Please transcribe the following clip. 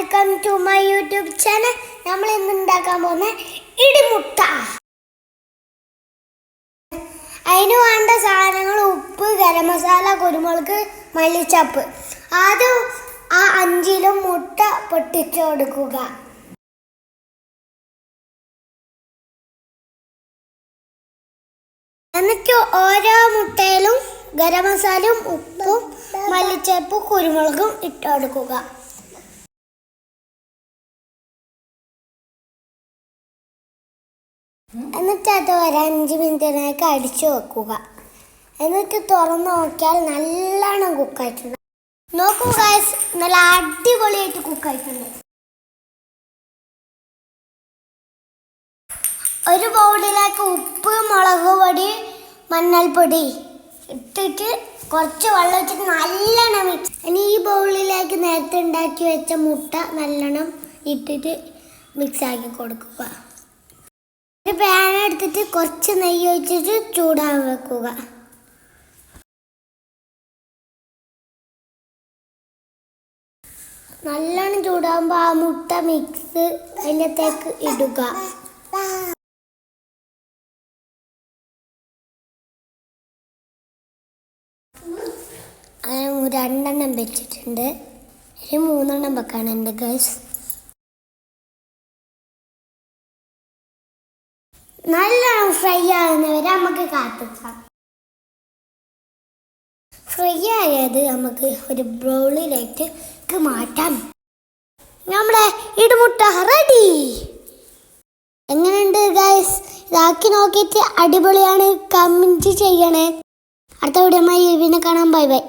Welcome to my YouTube channel. നമ്മൾ ഇന്ന് ഉണ്ടാക്കാൻ പോകുന്ന ഇടിമുട്ട. അതിന് വേണ്ട സാധനങ്ങൾ ഉപ്പ്, ഗരം മസാല, കുരുമുളക്, മല്ലിച്ചപ്പ്. ആദ്യം ആ 5 മുട്ട പൊട്ടിച്ചു കൊടുക്കുക. എന്നിട്ട് ഓരോ മുട്ടയിലും ഗരം മസാലയും ഉപ്പും മല്ലിച്ചപ്പും കുരുമുളകും ഇട്ട് കൊടുക്കുക. എന്നിട്ട് അത് ഒരു 5 മിനിറ്റിനേക്ക് അടിച്ചു വെക്കുക. എന്നിട്ട് തുറന്ന് നോക്കിയാൽ നല്ലോണം കുക്കായിട്ടുണ്ട്. നോക്കൂ ഗൈസ്, നല്ല അടിപൊളിയായിട്ട് കുക്കായിട്ടുണ്ട്. ഒരു ബൗളിലേക്ക് ഉപ്പ്, മുളക് പൊടി, മഞ്ഞൾപ്പൊടി ഇട്ടിട്ട് കുറച്ച് വെള്ളം വെച്ചിട്ട് നല്ലോണം മിക്സ്. ഇനി ഈ ബൗളിലേക്ക് നേരത്തെ ഉണ്ടാക്കി വെച്ച മുട്ട നല്ലോണം ഇട്ടിട്ട് മിക്സ് ആക്കി കൊടുക്കുക. ഒരു പാൻ എടുത്തിട്ട് കുറച്ച് നെയ്യ് ഒഴിച്ചിട്ട് ചൂടാൻ വെക്കുക. നല്ലോണം ചൂടാകുമ്പോൾ ആ മുട്ട മിക്സ് അതിനകത്തേക്ക് ഇടുക. അങ്ങനെ 2 എണ്ണം വെച്ചിട്ടുണ്ട്. ഇനി 3 എണ്ണം വെക്കാനുണ്ട് ഗൈസ്. നല്ലോണം ഫ്രൈ ആകുന്നവരെ നമുക്ക് കാത്തിക്കാം. ഫ്രൈ ആയത് നമുക്ക് ഒരു ബൗളിലേക്ക് മാറ്റാം. നമ്മുടെ ഇടിമുട്ട റെഡി. എങ്ങനെയുണ്ട് ഗൈസ്? ഇതാക്കി നോക്കിയിട്ട് അടിപൊളിയാണ്, കമൻറ്റ് ചെയ്യണേ. അടുത്ത വീഡിയോയുമായി പിന്നെ കാണാം. Bye bye.